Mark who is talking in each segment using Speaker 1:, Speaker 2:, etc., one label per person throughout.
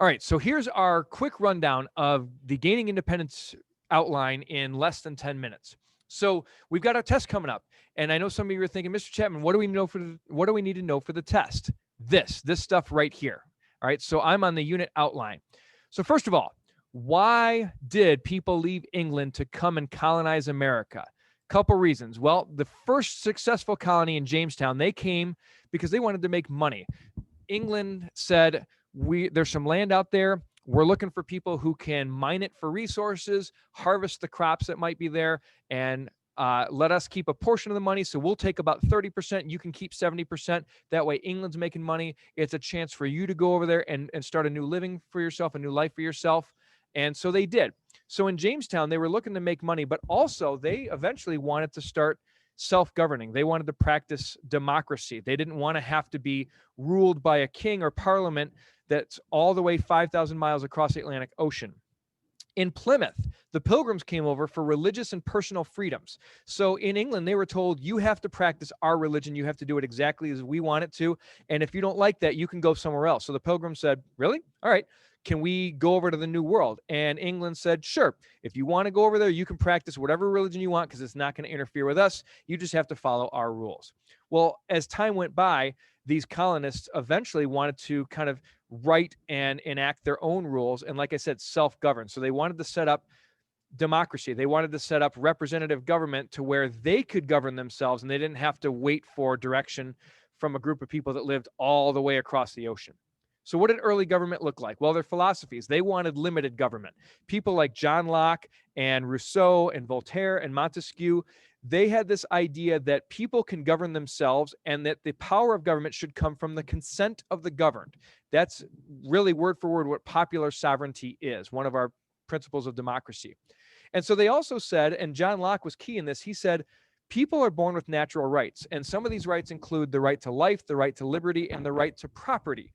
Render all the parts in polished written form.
Speaker 1: All right, so here's our quick rundown of the Gaining Independence outline in less than 10 minutes. So we've got our test coming up, and I know some of you are thinking, Mr. Chapman, what do we need to know for the test? This stuff right here. All right, so I'm on the unit outline. So first of all, why did people leave England to come and colonize America? Couple reasons. Well, the first successful colony in Jamestown, they came because they wanted to make money. England said, there's some land out there. We're looking for people who can mine it for resources, harvest the crops that might be there, and let us keep a portion of the money. So we'll take about 30%. You can keep 70%. That way, England's making money. It's a chance for you to go over there and start a new living for yourself, a new life for yourself. And so they did. So in Jamestown, they were looking to make money, but also they eventually wanted to start self-governing. They wanted to practice democracy. They didn't want to have to be ruled by a king or parliament that's all the way 5,000 miles across the Atlantic Ocean. In Plymouth, the Pilgrims came over for religious and personal freedoms. So in England, they were told, you have to practice our religion. You have to do it exactly as we want it to. And if you don't like that, you can go somewhere else. So the Pilgrims said, really? All right. Can we go over to the New World? And England said, sure. If you want to go over there, you can practice whatever religion you want because it's not going to interfere with us. You just have to follow our rules. Well, as time went by, these colonists eventually wanted to kind of write and enact their own rules. And like I said, self-govern. So they wanted to set up democracy. They wanted to set up representative government to where they could govern themselves and they didn't have to wait for direction from a group of people that lived all the way across the ocean. So what did early government look like? Well, their philosophies. They wanted limited government. People like John Locke and Rousseau and Voltaire and Montesquieu, they had this idea that people can govern themselves and that the power of government should come from the consent of the governed. That's really word for word what popular sovereignty is, one of our principles of democracy. And so they also said, and John Locke was key in this, he said, people are born with natural rights. And some of these rights include the right to life, the right to liberty, and the right to property.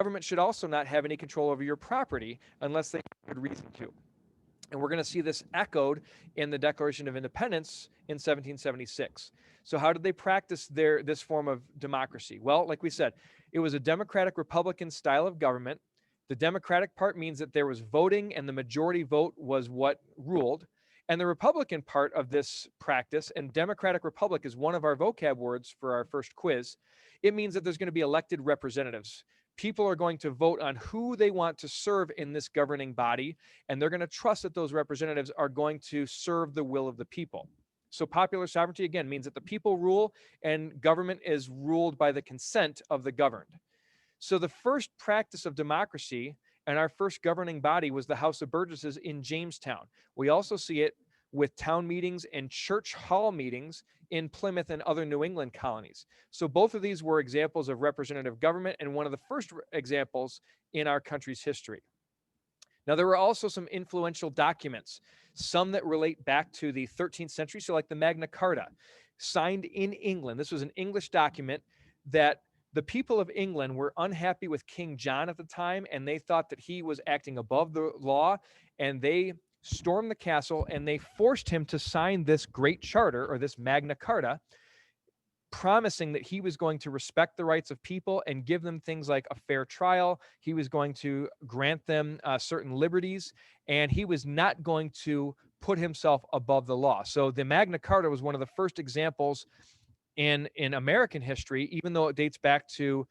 Speaker 1: Government should also not have any control over your property unless they have good reason to. And we're going to see this echoed in the Declaration of Independence in 1776. So how did they practice this form of democracy? Well, like we said, it was a democratic Republican style of government. The democratic part means that there was voting and the majority vote was what ruled. And the Republican part of this practice, and Democratic Republic is one of our vocab words for our first quiz, it means that there's going to be elected representatives. People are going to vote on who they want to serve in this governing body, and they're going to trust that those representatives are going to serve the will of the people. So popular sovereignty, again, means that the people rule and government is ruled by the consent of the governed. So the first practice of democracy and our first governing body was the House of Burgesses in Jamestown. We also see it with town meetings and church hall meetings in Plymouth and other New England colonies. So both of these were examples of representative government and one of the first examples in our country's history. Now, there were also some influential documents, some that relate back to the 13th century. So like the Magna Carta, signed in England. This was an English document that the people of England were unhappy with King John at the time, and they thought that he was acting above the law, and they stormed the castle and they forced him to sign this great charter or this Magna Carta, promising that he was going to respect the rights of people and give them things like a fair trial. He was going to grant them certain liberties, and he was not going to put himself above the law. So the Magna Carta was one of the first examples in American history, even though it dates back to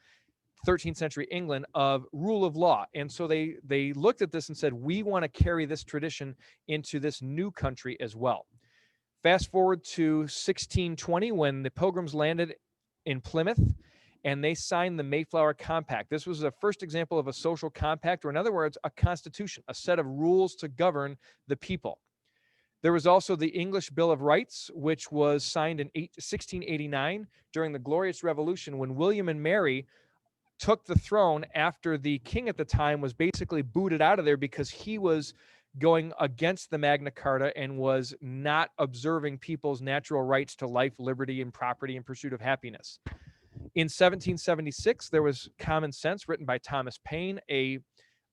Speaker 1: 13th century England, of rule of law. And so they looked at this and said, we want to carry this tradition into this new country as well. Fast forward to 1620 when the Pilgrims landed in Plymouth and they signed the Mayflower Compact. This was the first example of a social compact, or in other words, a constitution, a set of rules to govern the people. There was also the English Bill of Rights, which was signed in 1689 during the Glorious Revolution when William and Mary took the throne after the king at the time was basically booted out of there because he was going against the Magna Carta and was not observing people's natural rights to life, liberty, and property in pursuit of happiness. In 1776, there was Common Sense, written by Thomas Paine, a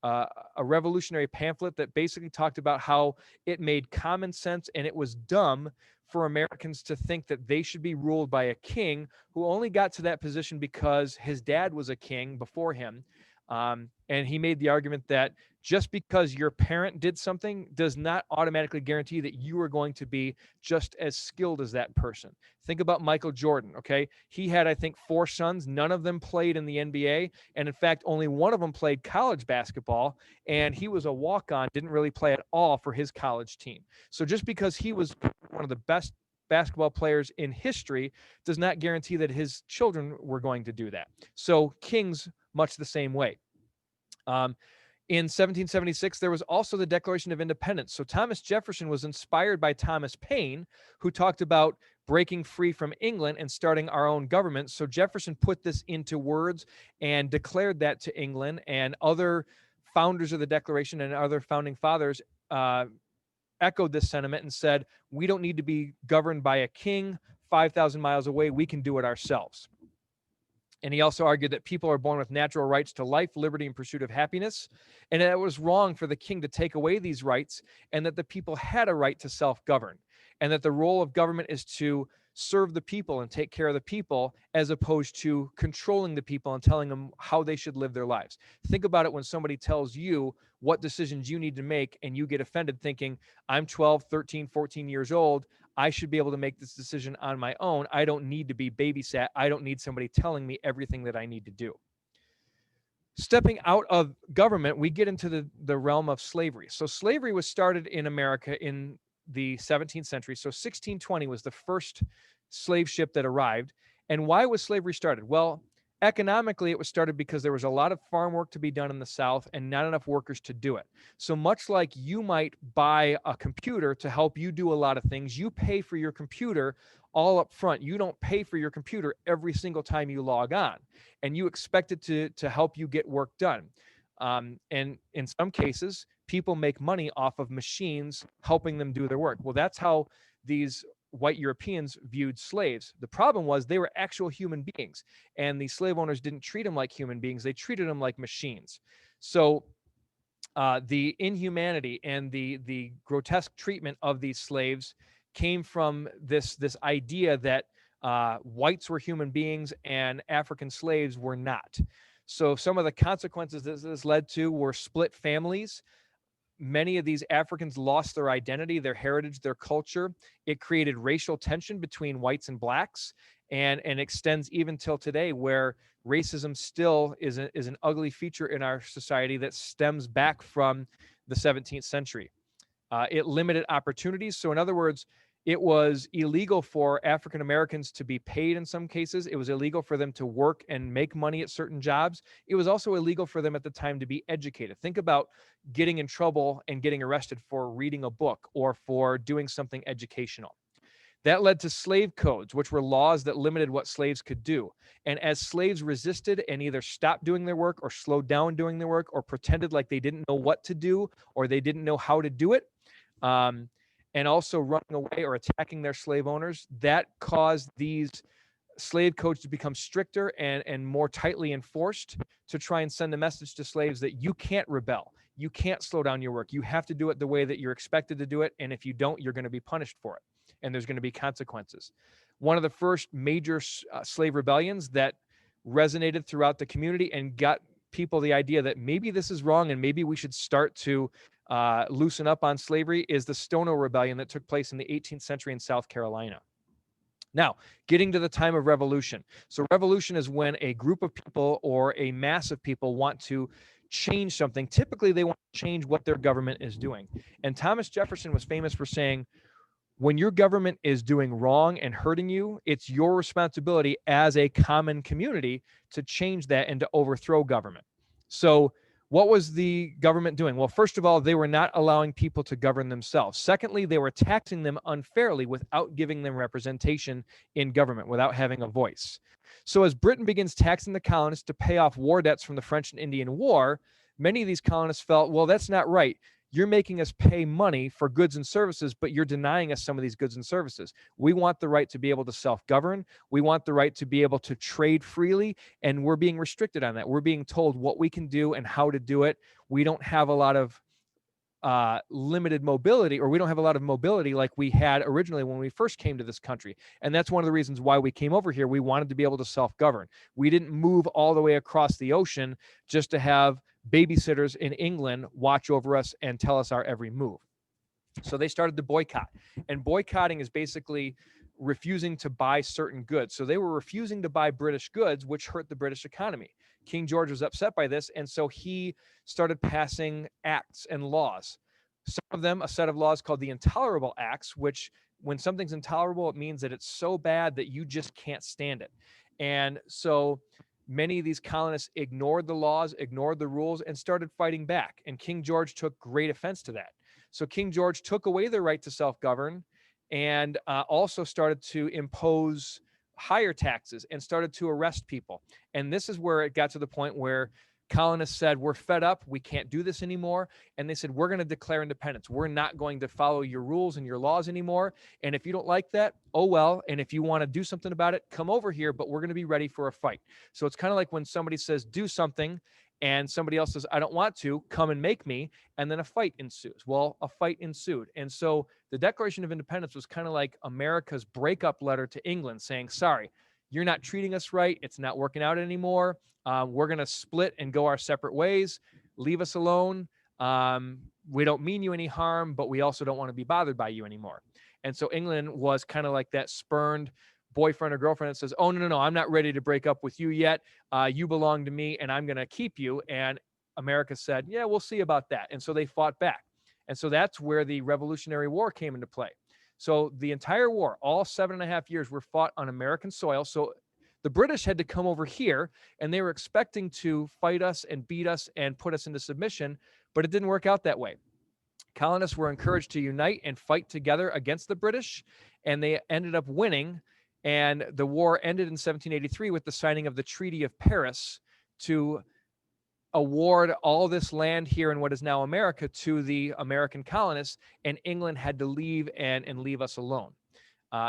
Speaker 1: a revolutionary pamphlet that basically talked about how it made common sense and it was dumb for Americans to think that they should be ruled by a king who only got to that position because his dad was a king before him. And he made the argument that just because your parent did something does not automatically guarantee that you are going to be just as skilled as that person. Think about Michael Jordan, okay? He had, I think, 4 sons. None of them played in the NBA. And in fact, only one of them played college basketball. And he was a walk-on, didn't really play at all for his college team. So just because he was one of the best basketball players in history does not guarantee that his children were going to do that. So kings, much the same way. In 1776, there was also the Declaration of Independence. So Thomas Jefferson was inspired by Thomas Paine, who talked about breaking free from England and starting our own government. So Jefferson put this into words and declared that to England, and other founders of the Declaration and other founding fathers echoed this sentiment and said, we don't need to be governed by a king 5,000 miles away. We can do it ourselves. And he also argued that people are born with natural rights to life, liberty, and pursuit of happiness, and that it was wrong for the king to take away these rights, and that the people had a right to self-govern, and that the role of government is to serve the people and take care of the people, as opposed to controlling the people and telling them how they should live their lives. Think about it when somebody tells you what decisions you need to make, and you get offended thinking, I'm 12, 13, 14 years old. I should be able to make this decision on my own. I don't need to be babysat. I don't need somebody telling me everything that I need to do. Stepping out of government, we get into the realm of slavery. So slavery was started in America in the 17th century. So 1620 was the first slave ship that arrived. And why was slavery started? Well, economically, it was started because there was a lot of farm work to be done in the South and not enough workers to do it. So much like you might buy a computer to help you do a lot of things, you pay for your computer all up front. You don't pay for your computer every single time you log on, and you expect it to help you get work done. And in some cases, people make money off of machines helping them do their work. Well, that's how these white Europeans viewed slaves. The problem was they were actual human beings, and the slave owners didn't treat them like human beings. They treated them like machines. So the inhumanity and the grotesque treatment of these slaves came from this idea that whites were human beings and African slaves were not. So some of the consequences this led to were split families. Many of these Africans lost their identity, their heritage, their culture. It created racial tension between whites and blacks, and extends even till today, where racism still is an ugly feature in our society that stems back from the 17th century. It limited opportunities. So in other words, it was illegal for African Americans to be paid in some cases. It was illegal for them to work and make money at certain jobs. It was also illegal for them at the time to be educated. Think about getting in trouble and getting arrested for reading a book or for doing something educational. That led to slave codes, which were laws that limited what slaves could do. And as slaves resisted and either stopped doing their work or slowed down doing their work or pretended like they didn't know what to do or they didn't know how to do it, and also running away or attacking their slave owners, that caused these slave codes to become stricter and more tightly enforced to try and send a message to slaves that you can't rebel. You can't slow down your work. You have to do it the way that you're expected to do it. And if you don't, you're going to be punished for it. And there's going to be consequences. One of the first major slave rebellions that resonated throughout the community and got people the idea that maybe this is wrong and maybe we should start to loosen up on slavery is the Stono Rebellion that took place in the 18th century in South Carolina. Now, getting to the time of revolution. So revolution is when a group of people or a mass of people want to change something. Typically, they want to change what their government is doing. And Thomas Jefferson was famous for saying, when your government is doing wrong and hurting you, it's your responsibility as a common community to change that and to overthrow government. So what was the government doing? Well, first of all, they were not allowing people to govern themselves. Secondly, they were taxing them unfairly without giving them representation in government, without having a voice. So as Britain begins taxing the colonists to pay off war debts from the French and Indian War, many of these colonists felt, well, that's not right. you're making us pay money for goods and services, but you're denying us some of these goods and services. We want the right to be able to self-govern. We want the right to be able to trade freely, and we're being restricted on that. We're being told what we can do and how to do it. We don't have a lot of limited mobility, or we don't have a lot of mobility like we had originally when we first came to this country. And that's one of the reasons why we came over here. We wanted to be able to self-govern. We didn't move all the way across the ocean just to have babysitters in England watch over us and tell us our every move. So they started to boycott, and boycotting is basically refusing to buy certain goods. So they were refusing to buy British goods, which hurt the British economy. King George was upset by this, and so he started passing acts and laws. Some of them, a set of laws called the Intolerable Acts, which when something's intolerable, it means that it's so bad that you just can't stand it. And so many of these colonists ignored the laws, ignored the rules, and started fighting back. And King George took great offense to that. So King George took away their right to self-govern, and also started to impose higher taxes and started to arrest people. And this is where it got to the point where colonists said, we're fed up, we can't do this anymore. And they said, we're going to declare independence. We're not going to follow your rules and your laws anymore. And if you don't like that, oh well. And if you want to do something about it, come over here, but we're going to be ready for a fight. So it's kind of like when somebody says, do something, and somebody else says, I don't want to, come and make me. And then a fight ensues. Well, a fight ensued. And so the Declaration of Independence was kind of like America's breakup letter to England saying, sorry, you're not treating us right. It's not working out anymore. We're going to split and go our separate ways. Leave us alone. We don't mean you any harm, but we also don't want to be bothered by you anymore. And so England was kind of like that spurned boyfriend or girlfriend that says, oh, no, I'm not ready to break up with you yet. You belong to me and I'm going to keep you. And America said, yeah, we'll see about that. And so they fought back. And so that's where the Revolutionary War came into play. So the entire war, all 7.5 years, were fought on American soil. So the British had to come over here, and they were expecting to fight us and beat us and put us into submission, but it didn't work out that way. Colonists were encouraged to unite and fight together against the British, and they ended up winning. And the war ended in 1783 with the signing of the Treaty of Paris to award all this land here in what is now America to the American colonists, and England had to leave and leave us alone.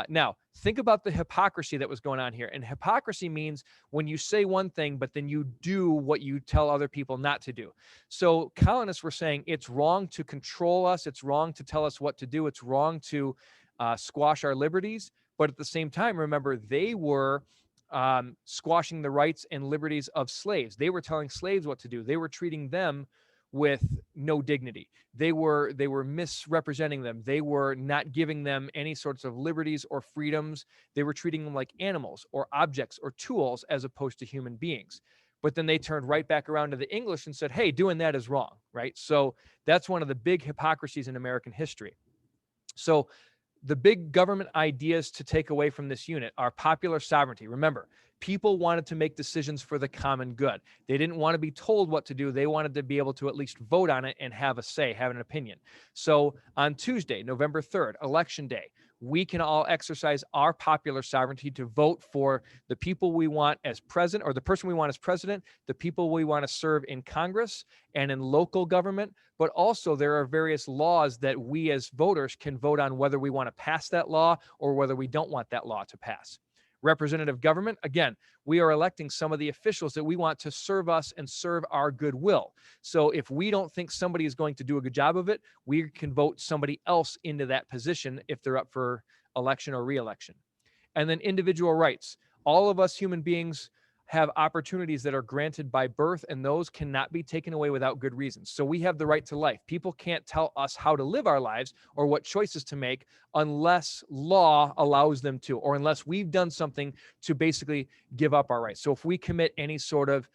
Speaker 1: Now, think about the hypocrisy that was going on here. And hypocrisy means when you say one thing, but then you do what you tell other people not to do. So colonists were saying it's wrong to control us. It's wrong to tell us what to do. It's wrong to squash our liberties. But at the same time, remember, they were squashing the rights and liberties of slaves. They were telling slaves what to do. They were treating them with no dignity. They were misrepresenting them. They were not giving them any sorts of liberties or freedoms. They were treating them like animals or objects or tools as opposed to human beings. But then they turned right back around to the English and said, hey, doing that is wrong, right? So that's one of the big hypocrisies in American history. So the big government ideas to take away from this unit are popular sovereignty. Remember, people wanted to make decisions for the common good. They didn't want to be told what to do. They wanted to be able to at least vote on it and have a say, have an opinion. So on Tuesday, November 3rd, Election Day, we can all exercise our popular sovereignty to vote for the people we want as president, or the person we want as president, the people we want to serve in Congress and in local government. But also there are various laws that we as voters can vote on whether we want to pass that law or whether we don't want that law to pass. Representative government, again, we are electing some of the officials that we want to serve us and serve our goodwill. So if we don't think somebody is going to do a good job of it, we can vote somebody else into that position if they're up for election or re-election. And then individual rights. All of us human beings have opportunities that are granted by birth, and those cannot be taken away without good reasons. So we have the right to life. People can't tell us how to live our lives or what choices to make unless law allows them to, or unless we've done something to basically give up our rights. So if we commit any sort of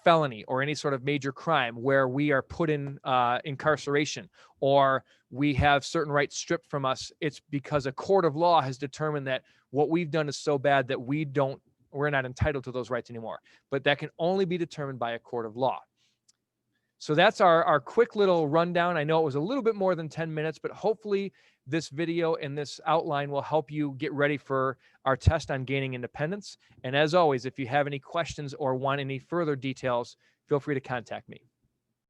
Speaker 1: felony or any sort of major crime where we are put in incarceration, or we have certain rights stripped from us, it's because a court of law has determined that what we've done is so bad that we're not entitled to those rights anymore. But that can only be determined by a court of law. So that's our quick little rundown. I know it was a little bit more than 10 minutes, but hopefully this video and this outline will help you get ready for our test on gaining independence. And as always, if you have any questions or want any further details, feel free to contact me.